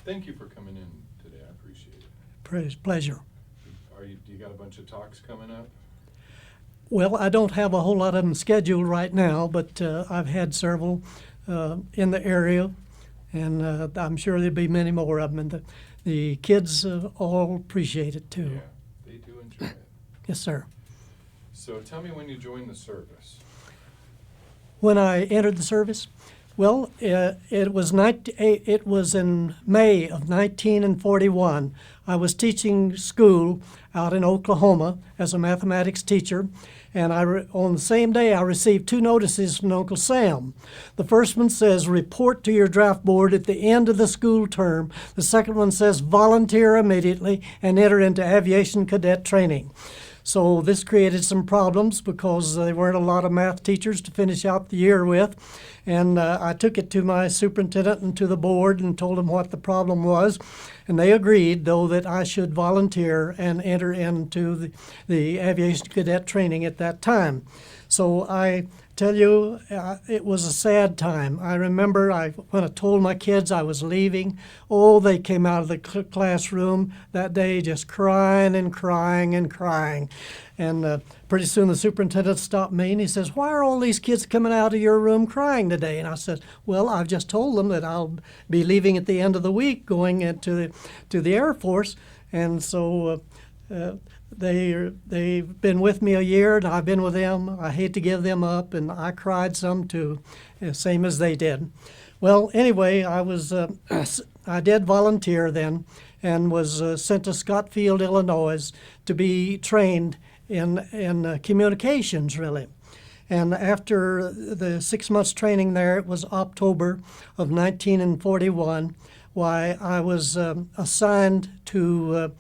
Thank you for coming in today. I appreciate it. Pleasure. Do you got a bunch of talks coming up? Well, I don't have a whole lot of them scheduled right now, but I've had several in the area, and I'm sure there'll be many more of them. And the kids all appreciate it too. Yeah, they do enjoy it. Yes, sir. So tell me when you joined the service. When I entered the service, well, it was in May of 1941. I was teaching school out in Oklahoma as a mathematics teacher, and on the same day I received two notices from Uncle Sam. The first one says, report to your draft board at the end of the school term. The second one says, volunteer immediately and enter into aviation cadet training. So this created some problems because there weren't a lot of math teachers to finish out the year with. And I took it to my superintendent and to the board and told them what the problem was. And they agreed, though, that I should volunteer and enter into the aviation cadet training at that time. So I tell you, it was a sad time. I remember when I told my kids I was leaving, they came out of the classroom that day just crying and crying and crying. And pretty soon the superintendent stopped me and he says, why are all these kids coming out of your room crying today? And I said, well, I've just told them that I'll be leaving at the end of the week going into the Air Force. And so they've been with me a year, and I've been with them. I hate to give them up, and I cried some too, same as they did. Well, anyway, I did volunteer then, and was sent to Scottsfield, Illinois, to be trained in communications, really. And after the 6 months training there, it was October of 1941, why I was assigned to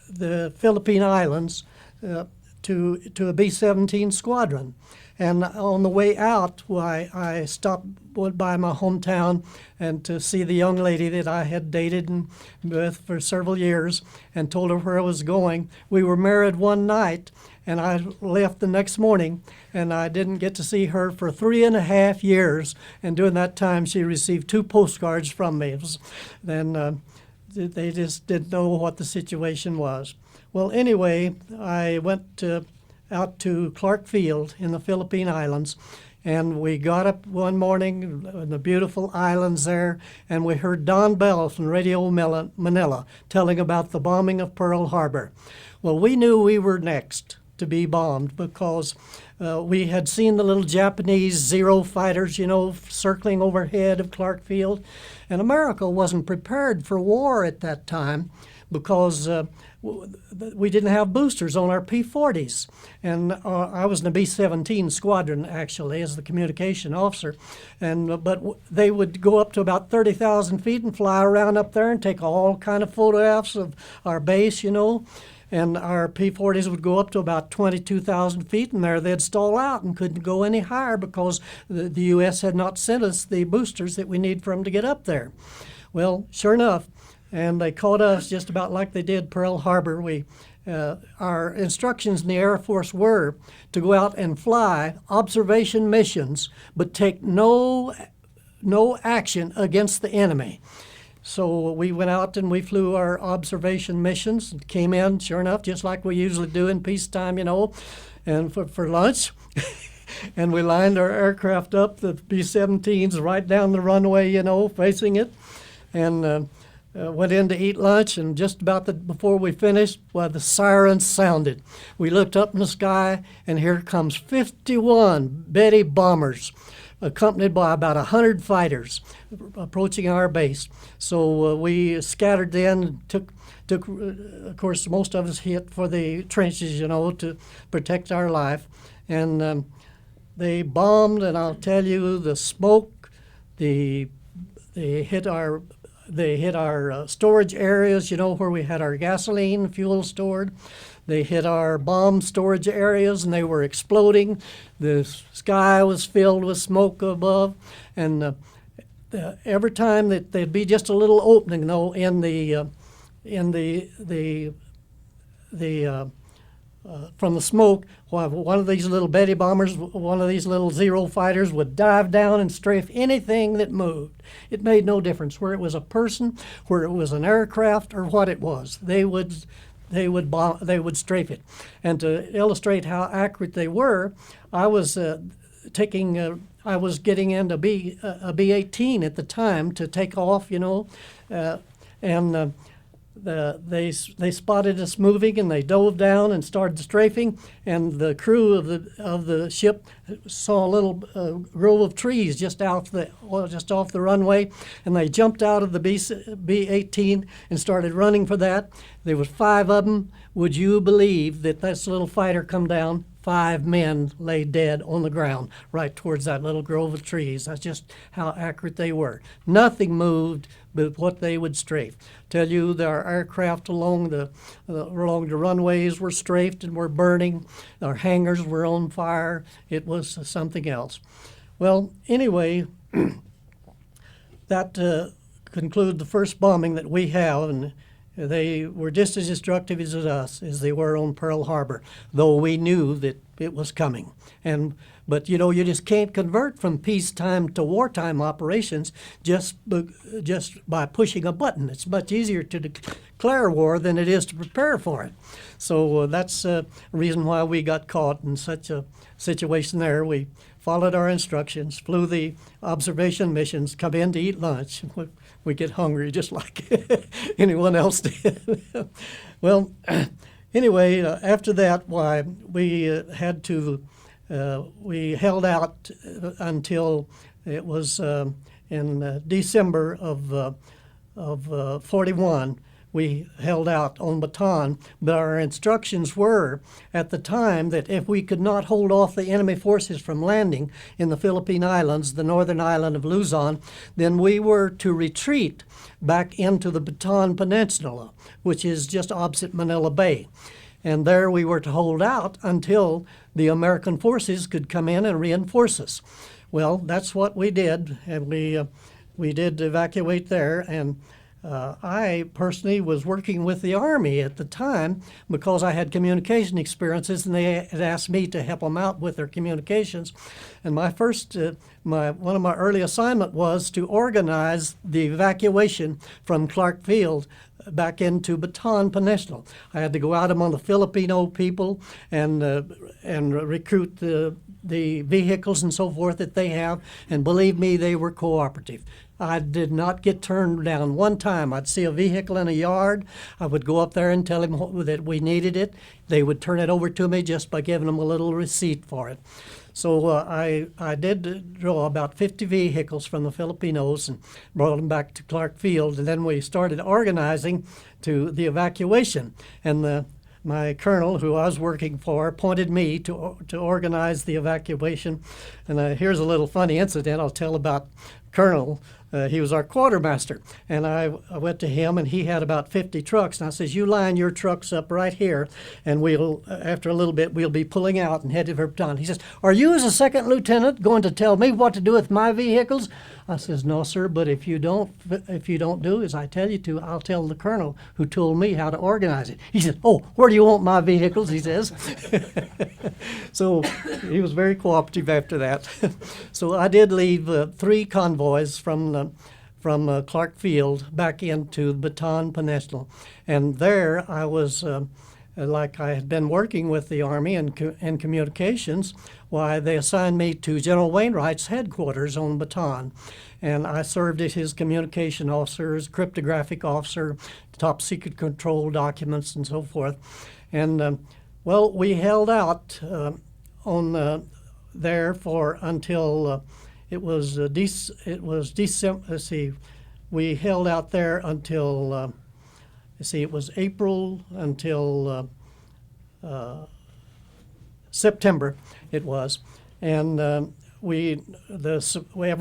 the Philippine Islands to a B-17 squadron. And on the way out, I stopped by my hometown and to see the young lady that I had dated and with for several years and told her where I was going. We were married one night, and I left the next morning, and I didn't get to see her for 3.5 years. And during that time, she received 2 postcards from me. They just didn't know what the situation was. Well, anyway, I went out to Clark Field in the Philippine Islands, and we got up one morning in the beautiful islands there, and we heard Don Bell from Radio Manila telling about the bombing of Pearl Harbor. Well, we knew we were next to be bombed because we had seen the little Japanese Zero fighters, circling overhead of Clark Field. And America wasn't prepared for war at that time because we didn't have boosters on our P-40s. And I was in the B-17 squadron, actually, as the communication officer. But they would go up to about 30,000 feet and fly around up there and take all kind of photographs of our base, And our P-40s would go up to about 22,000 feet, and there they'd stall out and couldn't go any higher because the U.S. had not sent us the boosters that we need for them to get up there. Well, sure enough, and they caught us just about like they did Pearl Harbor. Our instructions in the Air Force were to go out and fly observation missions, but take no action against the enemy. So we went out and we flew our observation missions and came in, sure enough, just like we usually do in peacetime, and for lunch. And we lined our aircraft up, the B-17s, right down the runway, facing it. And went in to eat lunch, and just about before we finished, the sirens sounded. We looked up in the sky, and here comes 51 Betty bombers, accompanied by about 100 fighters approaching our base. So we scattered then, took, of course, most of us hit for the trenches, to protect our life. And they bombed, and I'll tell you, the smoke, they hit our storage areas, where we had our gasoline, fuel stored. They hit our bomb storage areas, and they were exploding. The sky was filled with smoke above, and every time that there'd be just a little opening, though, in the from the smoke, one of these little Betty bombers, one of these little Zero fighters would dive down and strafe anything that moved. It made no difference where it was a person, where it was an aircraft, or what it was. They would strafe it. And to illustrate how accurate they were, I was I was getting into a B-18 at the time to take off, and they spotted us moving, and they dove down and started strafing. And the crew of the ship saw a little grove of trees just off the runway, and they jumped out of the B-18 and started running for that. There was 5 of them. Would you believe that this little fighter come down? 5 men lay dead on the ground right towards that little grove of trees. That's just how accurate they were. Nothing moved but what they would strafe. Tell you, our aircraft along the runways were strafed and were burning. Our hangars were on fire. It was something else. Well, anyway, that concluded the first bombing that we have, and they were just as destructive as us as they were on Pearl Harbor, though we knew that it was coming. But you just can't convert from peacetime to wartime operations just by pushing a button. It's much easier to declare war than it is to prepare for it. So that's the reason why we got caught in such a situation there. We followed our instructions, flew the observation missions, come in to eat lunch. We get hungry just like anyone else did. Well, anyway, after that, we held out until it was in December of 41. We held out on Bataan, but our instructions were at the time that if we could not hold off the enemy forces from landing in the Philippine Islands, the northern island of Luzon, then we were to retreat back into the Bataan Peninsula, which is just opposite Manila Bay. And there we were to hold out until the American forces could come in and reinforce us. Well, that's what we did, and we did evacuate there. And I personally was working with the Army at the time because I had communication experiences, and they had asked me to help them out with their communications. And my first, one of my early assignment was to organize the evacuation from Clark Field back into Bataan Peninsula. I had to go out among the Filipino people and recruit the vehicles and so forth that they have, and believe me, they were cooperative. I did not get turned down one time. I'd see a vehicle in a yard. I would go up there and tell them that we needed it. They would turn it over to me just by giving them a little receipt for it. So I did draw about 50 vehicles from the Filipinos and brought them back to Clark Field, and then we started organizing to the evacuation. And my colonel, who I was working for, appointed me to organize the evacuation. And here's a little funny incident I'll tell about Colonel. He was our quartermaster, and I went to him, and he had about 50 trucks. And I says, "You line your trucks up right here, and after a little bit, we'll be pulling out and headed for Bataan." He says, "Are you, as a second lieutenant, going to tell me what to do with my vehicles?" I says, "No, sir, but if you don't do as I tell you to, I'll tell the colonel who told me how to organize it." He says, "Oh, where do you want my vehicles?" he says. So he was very cooperative after that. So I did leave 3 convoys from Clark Field back into the Bataan Peninsula. And there I was, like I had been working with the Army in communications, why they assigned me to General Wainwright's headquarters on Bataan. And I served as his communication officer, as cryptographic officer, top secret control documents and so forth. And well, we held out there for until it was December. Let's see, we held out there until it was April until September. It was, and every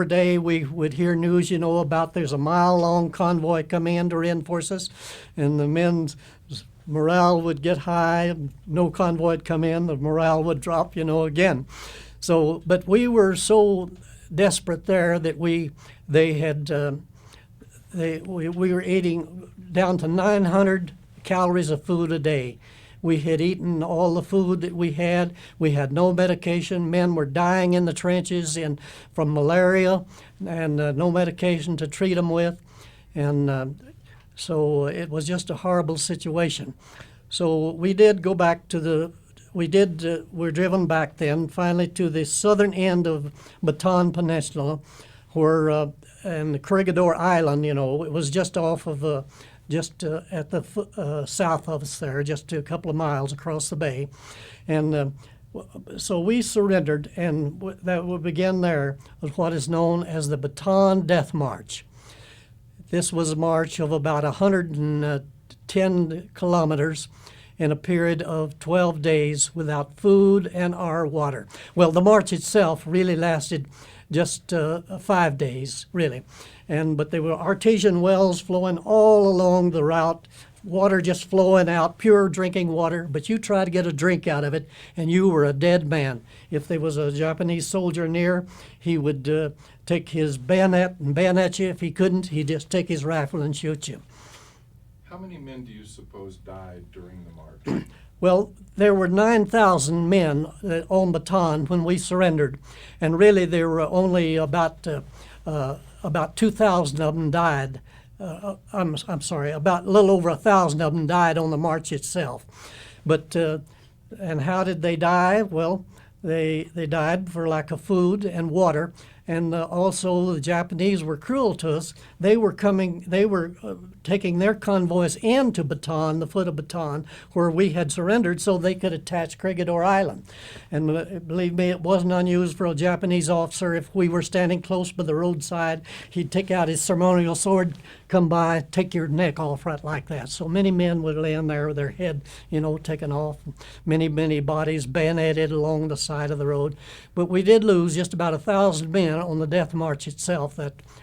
day we would hear news, about there's a mile-long convoy coming in to reinforce us, and the men's morale would get high. And no convoy would come in, the morale would drop, again. So, but we were so desperate there that we were eating down to 900 calories of food a day. We had eaten all the food that we had. We had no medication. Men were dying in the trenches from malaria, and no medication to treat them with. And so it was just a horrible situation. So we did go back to we're driven back then finally to the southern end of Bataan Peninsula, where and the Corregidor Island, it was just off of at the south of us there, just a couple of miles across the bay. And so we surrendered, and that would begin there with what is known as the Bataan Death March. This was a march of about 110 kilometers in a period of 12 days without food and or water. Well, the march itself really lasted just 5 days, really. But there were artesian wells flowing all along the route, water just flowing out, pure drinking water, but you try to get a drink out of it, and you were a dead man. If there was a Japanese soldier near, he would take his bayonet and bayonet you. If he couldn't, he'd just take his rifle and shoot you. How many men do you suppose died during the march? Well, there were 9,000 men on Bataan when we surrendered, and really there were only about 2,000 of them died. I'm sorry, about a little over 1,000 of them died on the march itself. But and how did they die? Well, they died for lack of food and water. And also the Japanese were cruel to us. They were taking their convoys into Bataan, the foot of Bataan, where we had surrendered, so they could attach Corregidor Island. And believe me, it wasn't unused for a Japanese officer. If we were standing close by the roadside, he'd take out his ceremonial sword, come by, take your neck off right like that. So many men would lay in there with their head, taken off. Many, many bodies bayoneted along the side of the road. But we did lose just about 1,000 men on the death march itself,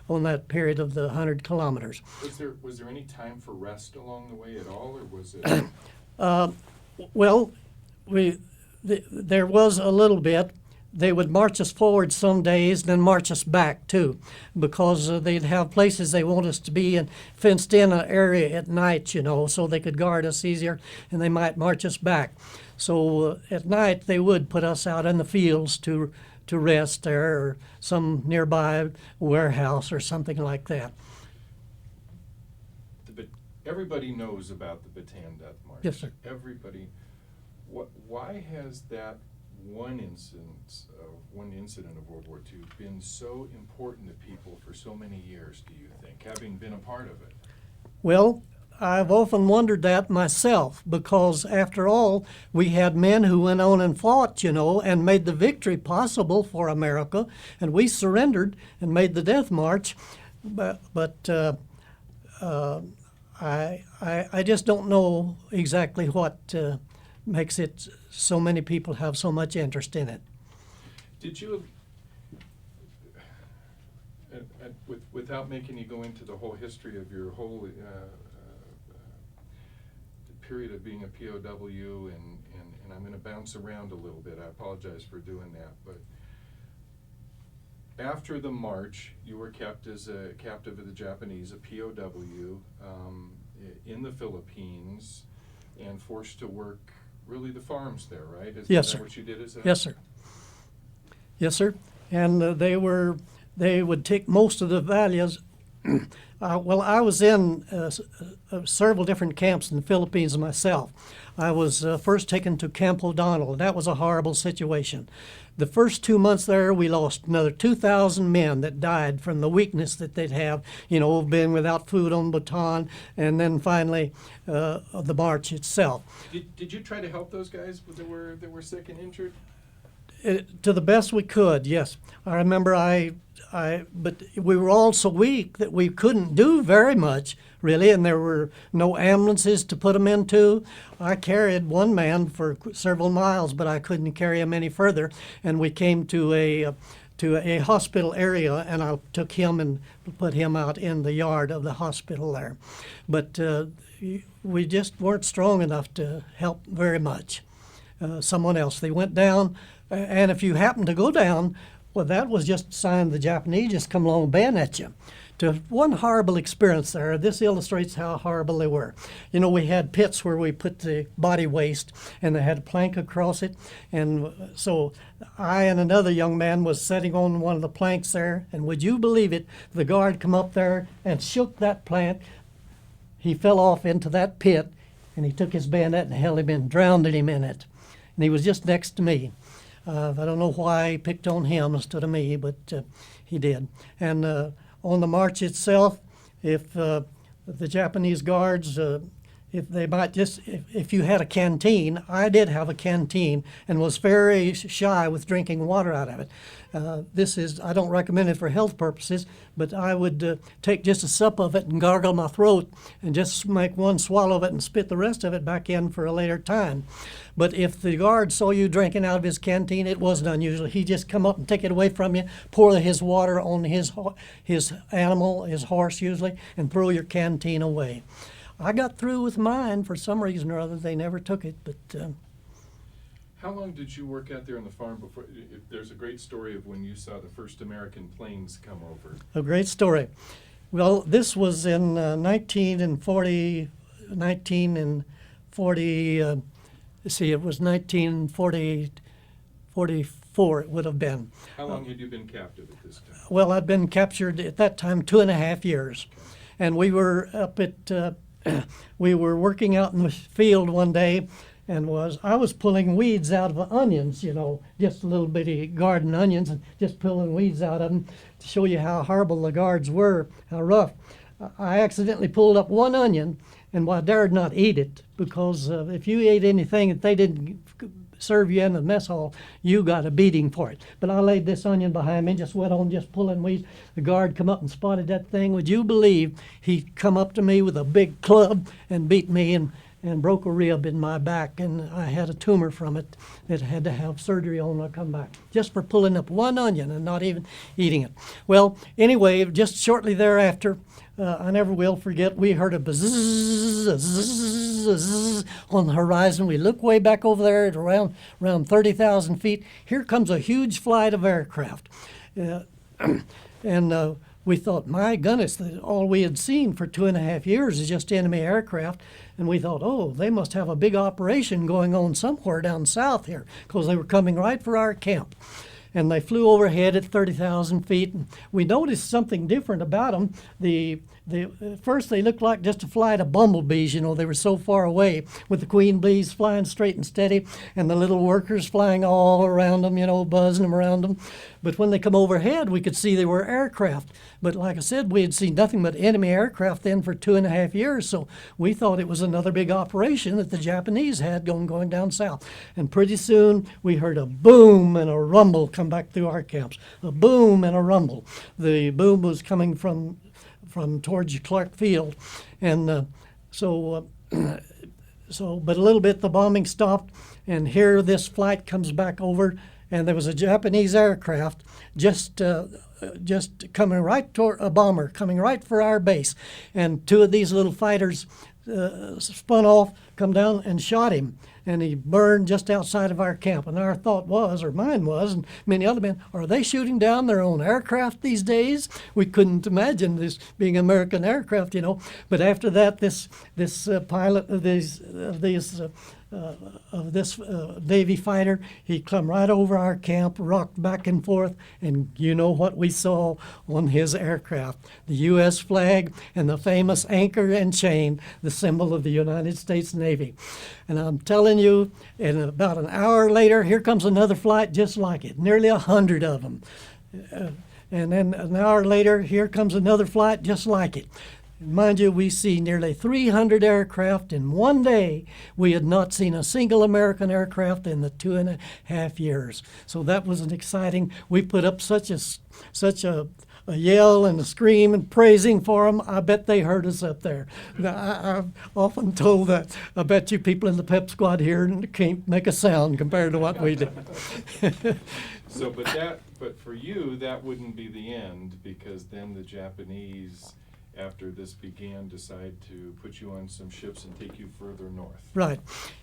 on that period of the 100 kilometers. Was there any time for rest along the way at all, or was it? Well, there was a little bit. They would march us forward some days, then march us back too, because they'd have places they want us to be in, fenced in an area at night, so they could guard us easier, and they might march us back. So at night they would put us out in the fields to rest there, or some nearby warehouse or something like that. Everybody knows about the Bataan Death March. Yes, sir. Everybody. Why has that one incident of World War II been so important to people for so many years, do you think, having been a part of it? Well, I've often wondered that myself, because after all, we had men who went on and fought, and made the victory possible for America, and we surrendered and made the death march. But I just don't know exactly what makes it so many people have so much interest in it. Did you, without making you go into the whole history of your whole period of being a POW, and I'm going to bounce around a little bit. I apologize for doing that, but after the march, you were kept as a captive of the Japanese, a POW, in the Philippines, and forced to work really the farms there, right? Yes, Is that sir. what you did as a... Yes, sir. Yes, sir. And they would take most of the values. Well, I was in several different camps in the Philippines myself. I was first taken to Camp O'Donnell. That was a horrible situation. The first 2 months there, we lost another 2,000 men that died from the weakness that they'd have, being without food on Bataan, and then finally the march itself. Did you try to help those guys that were sick and injured? To the best we could, yes. I remember but we were all so weak that we couldn't do very much, really, and there were no ambulances to put them into. I carried one man for several miles, but I couldn't carry him any further, and we came to a hospital area, and I took him and put him out in the yard of the hospital there. But we just weren't strong enough to help very much. Someone else, they went down, and if you happened to go down, well, that was just a sign the Japanese just come along and bayonet you. to one horrible experience there. This illustrates how horrible they were. You know, we had pits where we put the body waste, and they had a plank across it. And so I and another young man was sitting on one of the planks there, and would you believe it, the guard come up there and shook that plank. He fell off into that pit, and he took his bayonet and held him in, drowned him in it. And he was just next to me. I don't know why he picked on him instead of me, but he did. And on the march itself, if the Japanese guards, if they might just, if you had a canteen, I did have a canteen and was very shy with drinking water out of it. This is, I don't recommend it for health purposes, but I would take just a sup of it and gargle my throat and just make one swallow of it and spit the rest of it back in for a later time. But if the guard saw you drinking out of his canteen, it wasn't unusual. He'd just come up and take it away from you, pour his water on his animal, his horse usually, and throw your canteen away. I got through with mine for some reason or other. They never took it, but. How long did you work out there on the farm before? There's a great story of when you saw the first American planes come over. A great story. Well, this was in 1940. See, it was 1944. It would have been. How long had you been captive at this time? Well, I'd been captured at that time 2.5 years, and we were up at. We were working out in the field one day, and I was pulling weeds out of onions, you know, just little bitty garden onions, and just pulling weeds out of them to show you how horrible the guards were, how rough. I accidentally pulled up one onion, and I dared not eat it, because if you ate anything that they didn't serve you in the mess hall, you got a beating for it. But I laid this onion behind me, just went on just pulling weeds. The guard come up and spotted that thing. Would you believe he come up to me with a big club and beat me and broke a rib in my back, and I had a tumor from it that I had to have surgery on when I come back, just for pulling up one onion and not even eating it. Well, anyway, just shortly thereafter, I never will forget, we heard a buzz on the horizon. We look way back over there at around 30,000 feet. Here comes a huge flight of aircraft. And we thought, my goodness, all we had seen for 2.5 years is just enemy aircraft. And we thought, oh, they must have a big operation going on somewhere down south here, because they were coming right for our camp. And they flew overhead at 30,000 feet. And we noticed something different about them. First, they looked like just a flight of bumblebees. You know, they were so far away, with the queen bees flying straight and steady, and the little workers flying all around them, you know, buzzing them around them. But when they come overhead, we could see they were aircraft. But like I said, we had seen nothing but enemy aircraft then for 2.5 years, so we thought it was another big operation that the Japanese had going down south. And pretty soon, we heard a boom and a rumble come back through our camps. A boom and a rumble. The boom was coming from towards Clark Field, and but a little bit the bombing stopped, and here this flight comes back over, and there was a Japanese aircraft just coming right toward a bomber coming right for our base, and two of these little fighters spun off, come down and shot him, and he burned just outside of our camp. And our thought was, or mine was, and many other men, are they shooting down their own aircraft these days? We couldn't imagine this being American aircraft, you know. But after that, this pilot of this Navy fighter, he come right over our camp, rocked back and forth, and you know what we saw on his aircraft? The U.S. flag and the famous anchor and chain, the symbol of the United States Navy. And I'm telling you, and about an hour later, here comes another flight just like it, nearly 100 of them. And then an hour later, here comes another flight just like it. Mind you, we see nearly 300 aircraft in one day. We had not seen a single American aircraft in the 2.5 years. So that was an exciting. We put up such a yell and a scream and praising for them. I bet they heard us up there. I've often told that. I bet you people in the pep squad here can't make a sound compared to what we did. So, but for you, that wouldn't be the end, because then the Japanese, after this began, decide to put you on some ships and take you further north. Right.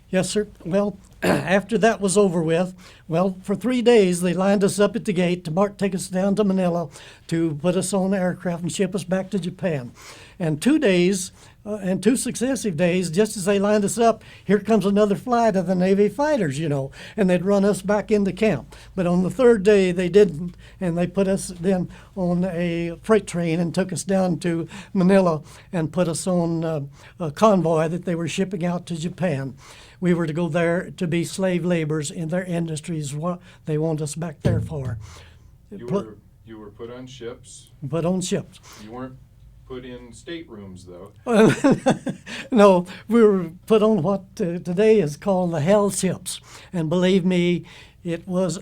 Yes, sir. Well, after that was over with, well, for 3 days they lined us up at the gate to take us down to Manila to put us on the aircraft and ship us back to Japan. And 2 days, and 2 successive days, just as they lined us up, here comes another flight of the Navy fighters, and they'd run us back into camp. But on the 3rd day, they didn't, and they put us then on a freight train and took us down to Manila and put us on a convoy that they were shipping out to Japan. We were to go there to be slave laborers in their industries, what they want us back there for. You were put on ships. Put on ships. You weren't put in staterooms, though. No, we were put on what today is called the hell ships. And believe me, it was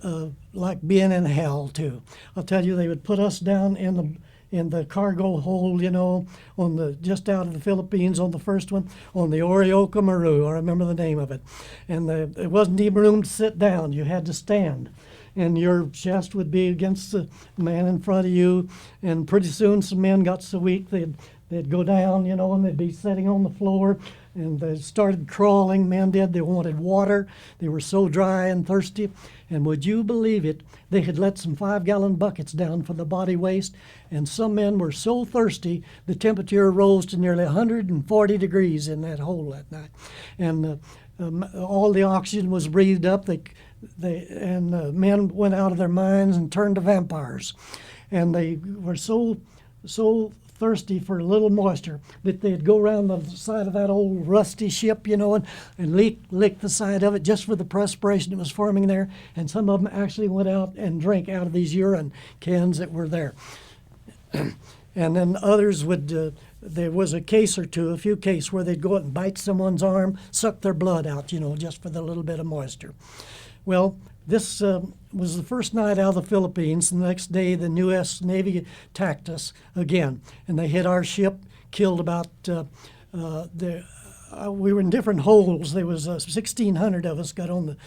like being in hell, too. I'll tell you, they would put us down in the cargo hold, on the just out of the Philippines on the first one, on the Orioca Maru. I remember the name of it. And it wasn't even room to sit down. You had to stand. And your chest would be against the man in front of you. And pretty soon some men got so weak they'd go down, and they'd be sitting on the floor. And they started crawling, men did. They wanted water. They were so dry and thirsty. And would you believe it, they had let some 5-gallon buckets down for the body waste. And some men were so thirsty, the temperature rose to nearly 140 degrees in that hole that night. And all the oxygen was breathed up. Men went out of their minds and turned to vampires. And they were so thirsty for a little moisture that they'd go around the side of that old rusty ship, and lick the side of it just for the perspiration that was forming there. And some of them actually went out and drank out of these urine cans that were there. And then others would, there was a few cases where they'd go out and bite someone's arm, suck their blood out, just for the little bit of moisture. Well, this was the first night out of the Philippines. The next day, the U.S. Navy attacked us again, and they hit our ship, killed about, we were in different holes. There was 1,600 of us got on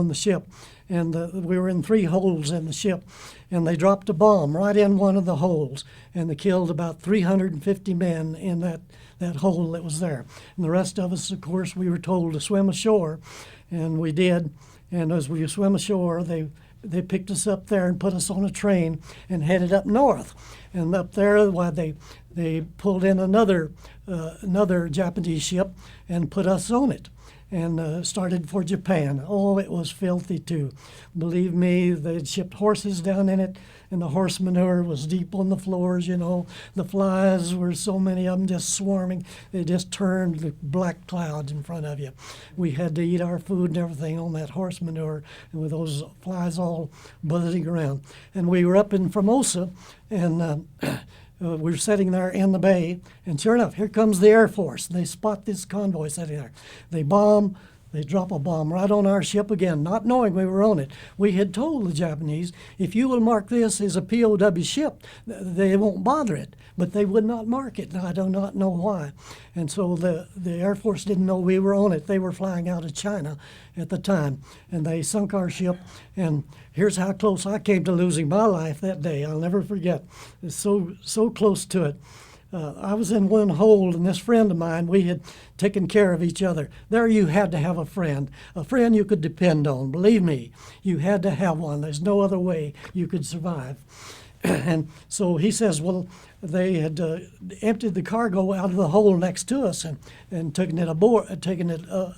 the ship, and we were in 3 holes in the ship, and they dropped a bomb right in one of the holes, and they killed about 350 men in that hole that was there. And the rest of us, of course, we were told to swim ashore, and we did. And as we swam ashore, they picked us up there and put us on a train and headed up north. And up there, they pulled in another Japanese ship and put us on it and started for Japan. Oh, it was filthy too. Believe me, they'd shipped horses down in it, and the horse manure was deep on the floors, The flies were so many of them just swarming. They just turned the black clouds in front of you. We had to eat our food and everything on that horse manure, and with those flies all buzzing around. And we were up in Formosa, and we were sitting there in the bay, and sure enough, here comes the Air Force. They spot this convoy sitting there. They bomb. They drop a bomb right on our ship again, not knowing we were on it. We had told the Japanese, if you will mark this as a POW ship, they won't bother it. But they would not mark it, and I do not know why. And so the Air Force didn't know we were on it. They were flying out of China at the time, and they sunk our ship. And here's how close I came to losing my life that day. I'll never forget. It's so close to it. I was in one hold, and this friend of mine, we had taken care of each other. There you had to have a friend you could depend on. Believe me, you had to have one. There's no other way you could survive. And so he says, well, they had emptied the cargo out of the hole next to us and taken it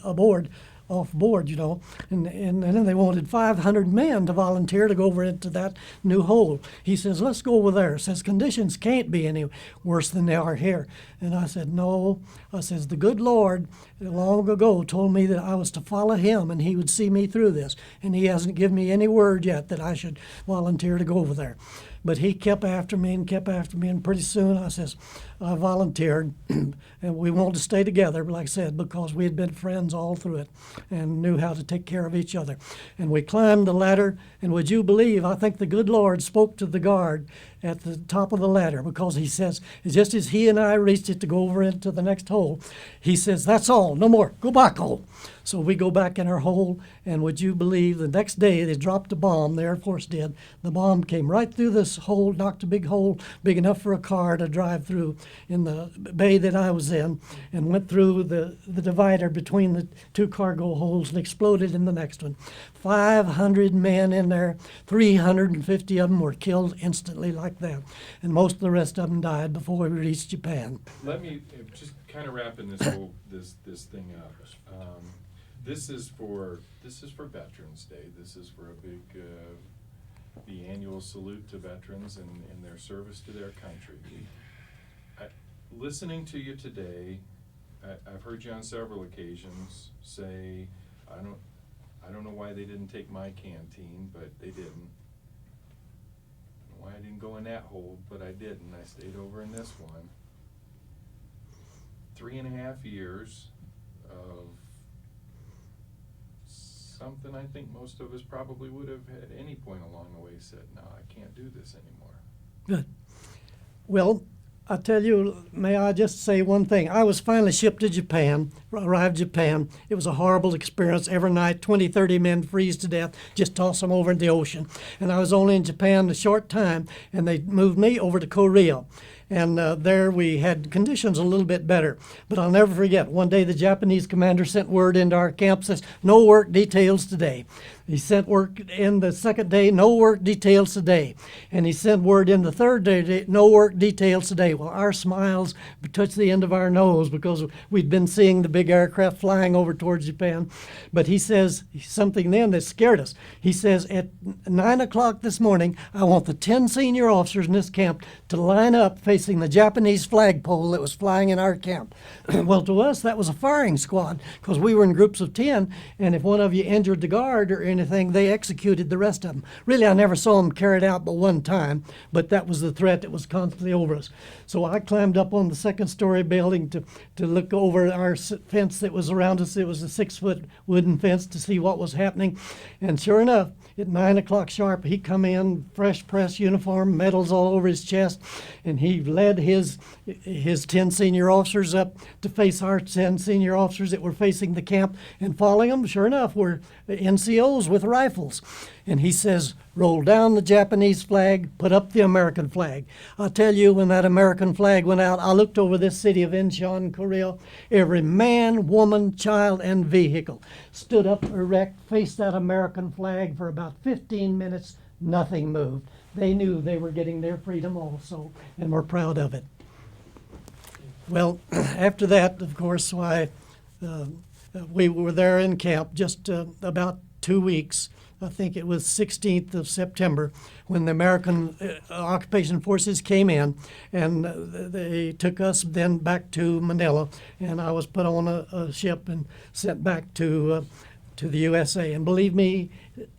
aboard. Off board, and then they wanted 500 men to volunteer to go over into that new hole. He says, let's go over there. Says, conditions can't be any worse than they are here. And I said, no. I says, the good Lord long ago told me that I was to follow him and he would see me through this. And he hasn't given me any word yet that I should volunteer to go over there. But he kept after me, and pretty soon I says, I volunteered, and we wanted to stay together, like I said, because we had been friends all through it and knew how to take care of each other. And we climbed the ladder, and would you believe, I think the good Lord spoke to the guard at the top of the ladder, because he says, just as he and I reached it to go over into the next hole, he says, that's all, no more, go back hole. So we go back in our hole, and would you believe, the next day they dropped a bomb, the Air Force did. The bomb came right through this this hole, knocked a big hole big enough for a car to drive through in the bay that I was in, and went through the divider between the two cargo holes and exploded in the next one. 500 men in there, 350 of them were killed instantly like that, and most of the rest of them died before we reached Japan. Let me just kind of wrapping this thing up. This is for Veterans Day. This is for a big the annual salute to veterans and their service to their country. Listening to you today, I've heard you on several occasions say, I don't know why they didn't take my canteen, but they didn't. I don't know why I didn't go in that hole, but I did, and I stayed over in this one. 3.5 years of something I think most of us probably would have at any point along the way said, no, I can't do this anymore. Good. Well, I tell you, may I just say one thing? I was finally shipped to Japan, arrived in Japan. It was a horrible experience. Every night, 20, 30 men freeze to death, just toss them over in the ocean. And I was only in Japan a short time, and they moved me over to Korea. And there we had conditions a little bit better. But I'll never forget, one day the Japanese commander sent word into our camp, says, no work details today. He sent word in the second day, no work details today. And he sent word in the third day, no work details today. Well, our smiles touched the end of our nose because we'd been seeing the big aircraft flying over towards Japan. But he says something then that scared us. He says, at 9 o'clock this morning, I want the 10 senior officers in this camp to line up facing the Japanese flagpole that was flying in our camp. Well, to us, that was a firing squad because we were in groups of 10, and if one of you injured the guard or anything, they executed the rest of them. Really, I never saw them carried out but one time, but that was the threat that was constantly over us. So I climbed up on the second-story building to look over our fence that was around us. It was a 6-foot wooden fence to see what was happening, and sure enough, at 9 o'clock sharp, he come in, fresh press uniform, medals all over his chest, and he led his 10 senior officers up to face our 10 senior officers that were facing the camp, and following them, sure enough, were NCOs with rifles. And he says, roll down the Japanese flag, put up the American flag. I'll tell you, when that American flag went out, I looked over this city of Incheon, Korea. Every man, woman, child, and vehicle stood up erect, faced that American flag for about 15 minutes. Nothing moved. They knew they were getting their freedom also, and were proud of it. Well, after that, of course, we were there in camp just about 2 weeks. I think it was 16th of September when the American occupation forces came in, and they took us then back to Manila, and I was put on a ship and sent back to the USA. And believe me,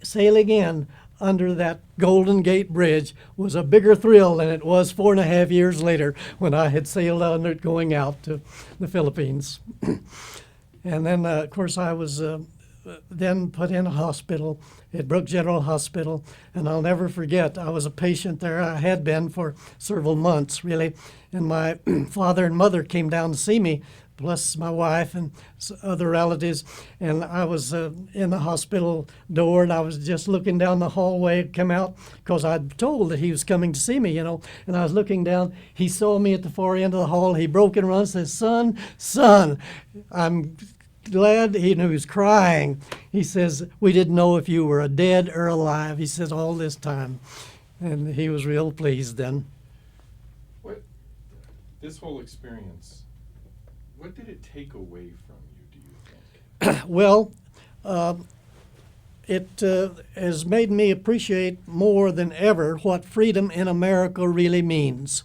sailing in under that Golden Gate Bridge was a bigger thrill than it was 4.5 years later when I had sailed under it going out to the Philippines. And then, of course, I was then put in a hospital at Brooke General Hospital, and I'll never forget, I was a patient there. I had been for several months, really, and my father and mother came down to see me, plus my wife and other relatives, and I was in the hospital door, and I was just looking down the hallway, come out, because I'd told that he was coming to see me, and I was looking down. He saw me at the far end of the hall. He broke and run, says, son, I'm glad. He was crying. He says, we didn't know if you were dead or alive. He says, all this time. And he was real pleased then. This whole experience, what did it take away from you, do you think? Well, it has made me appreciate more than ever what freedom in America really means.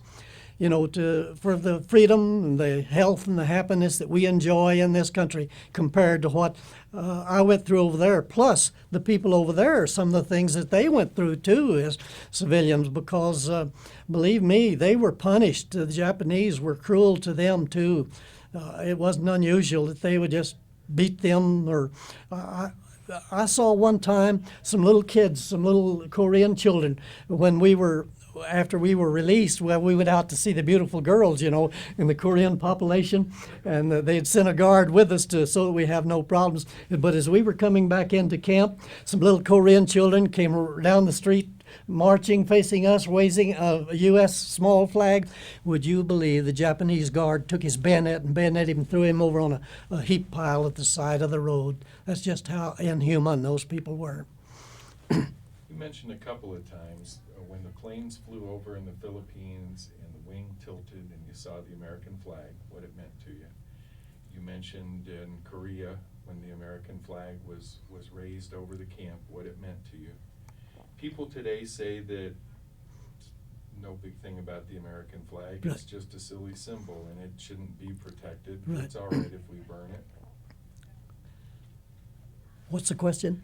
For the freedom and the health and the happiness that we enjoy in this country compared to what I went through over there. Plus, the people over there, some of the things that they went through too as civilians, because believe me, they were punished. The Japanese were cruel to them too. It wasn't unusual that they would just beat them or I saw one time some little kids, some little Korean children, after we were released, we went out to see the beautiful girls, in the Korean population, and they had sent a guard with us so that we have no problems. But as we were coming back into camp, some little Korean children came down the street marching facing us, raising a U.S. small flag. Would you believe the Japanese guard took his bayonet and bayoneted him and threw him over on a heap pile at the side of the road? That's just how inhuman those people were. You mentioned a couple of times when the planes flew over in the Philippines and the wing tilted and you saw the American flag, what it meant to you. You mentioned in Korea when the American flag was raised over the camp, what it meant to you. People today say that no big thing about the American flag, Right. it's just a silly symbol and it shouldn't be protected. Right. It's all right if we burn it. What's the question?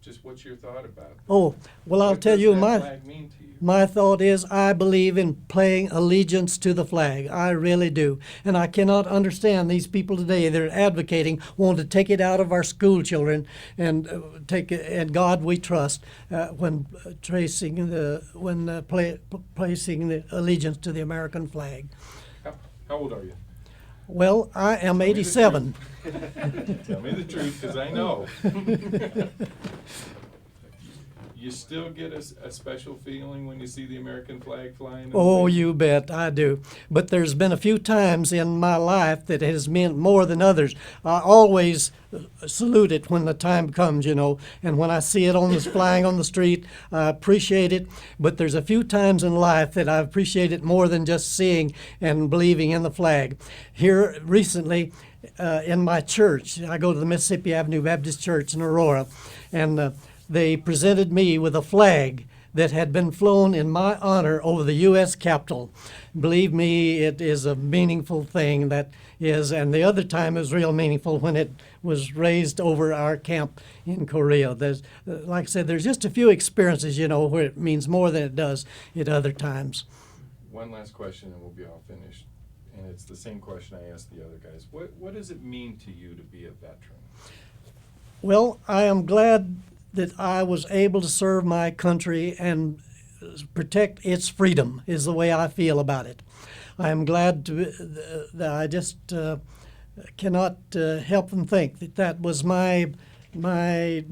Just what's your thought about that? Oh, well, I'll What tell does you, that my flag mean to you? my thought is I believe in paying allegiance to the flag. I really do. And I cannot understand these people today that are advocating, wanting to take it out of our school children and take it, and God we trust, when placing the allegiance to the American flag. How old are you? Well, I am Tell me the 87. Tell me the truth, because I know. You still get a special feeling when you see the American flag flying? in the Oh, wind? you bet, I do. But there's been a few times in my life that it has meant more than others. I always salute it when the time comes, you know, and when I see it on this flying on the street, I appreciate it. But there's a few times in life that I appreciate it more than just seeing and believing in the flag. Here recently, in my church, I go to the Mississippi Avenue Baptist Church in Aurora, and they presented me with a flag that had been flown in my honor over the U.S. Capitol. Believe me, it is a meaningful thing, that is, and the other time it was real meaningful when it was raised over our camp in Korea. There's, like I said, there's just a few experiences, you know, where it means more than it does at other times. One last question and we'll be all finished. And it's the same question I asked the other guys. What does it mean to you to be a veteran? Well, I am glad that I was able to serve my country and protect its freedom, is the way I feel about it. I am glad that I just cannot help and think that that was my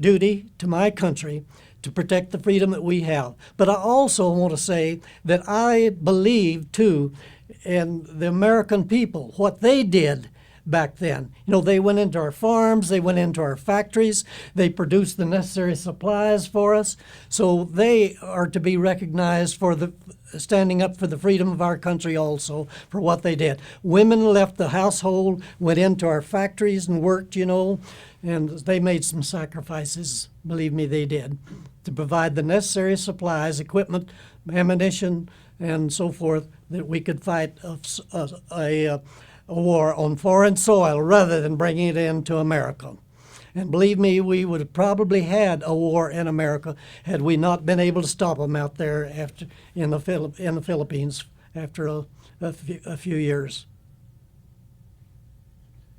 duty to my country, to protect the freedom that we have. But I also want to say that I believe, too, in the American people, what they did back then. You know, they went into our farms, they went into our factories, they produced the necessary supplies for us. So they are to be recognized for the standing up for the freedom of our country also, for what they did. Women left the household, went into our factories and worked, you know, and they made some sacrifices, believe me, they did, to provide the necessary supplies, equipment, ammunition, and so forth, that we could fight a war on foreign soil rather than bringing it into America. And believe me, we would have probably had a war in America had we not been able to stop them out there after in the Philippines after a few years.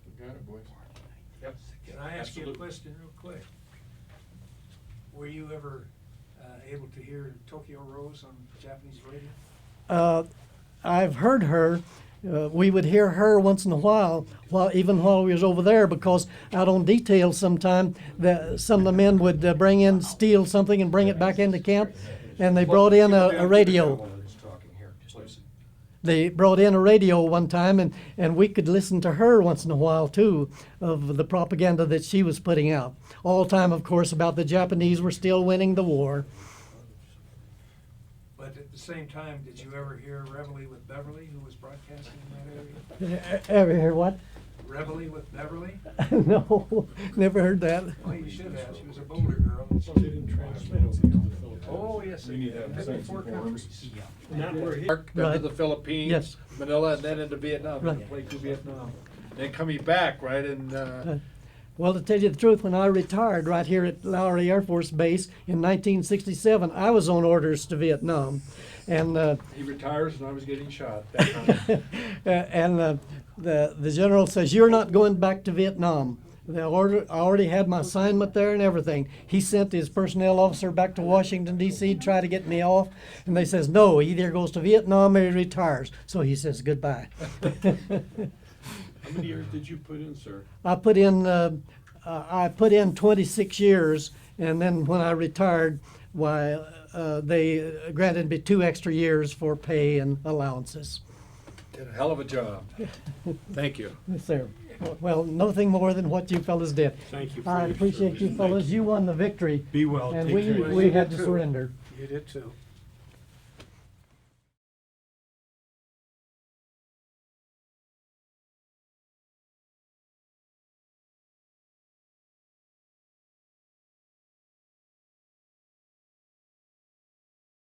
You got it, boys. Yep. Can I ask you a Absolutely. question real quick? Were you ever able to hear Tokyo Rose on Japanese radio? I've heard her. We would hear her once in a while, even while we was over there, because out on detail sometime, some of the men would steal something and bring it back into camp, and they brought in a radio. They brought in a radio one time, and we could listen to her once in a while, too, of the propaganda that she was putting out. All the time, of course, about the Japanese were still winning the war. But at the same time, did you ever hear Reveille with Beverly, who was broadcasting in that area? Ever hear what? Reveille with Beverly? No, never heard that. Oh, you should have. She was a Boulder girl. They didn't transmit over to the Philippines. Oh, yes, We they need to did. have Been in sense 4 informed. countries. Not where he. Then to Right. the Philippines, Yes. Manila, and then into Vietnam. Right. Played through Vietnam. Then coming back, right, and Well, to tell you the truth, when I retired right here at Lowry Air Force Base in 1967, I was on orders to Vietnam. And he retires, and I was getting shot that time. the general says, "You're not going back to Vietnam." I already had my assignment there and everything. He sent his personnel officer back to Washington, D.C. to try to get me off. And they says, "No, he either goes to Vietnam or he retires." So he says goodbye. How many years did you put in, sir? I put in 26 years, and then when I retired, why they granted me 2 extra years for pay and allowances. Did a hell of a job. Thank you. Yes, sir. Well, nothing more than what you fellas did. Thank you for I your appreciate service. you fellas. You won the victory. Be well. And Take care. we had to You too. surrender. You did too.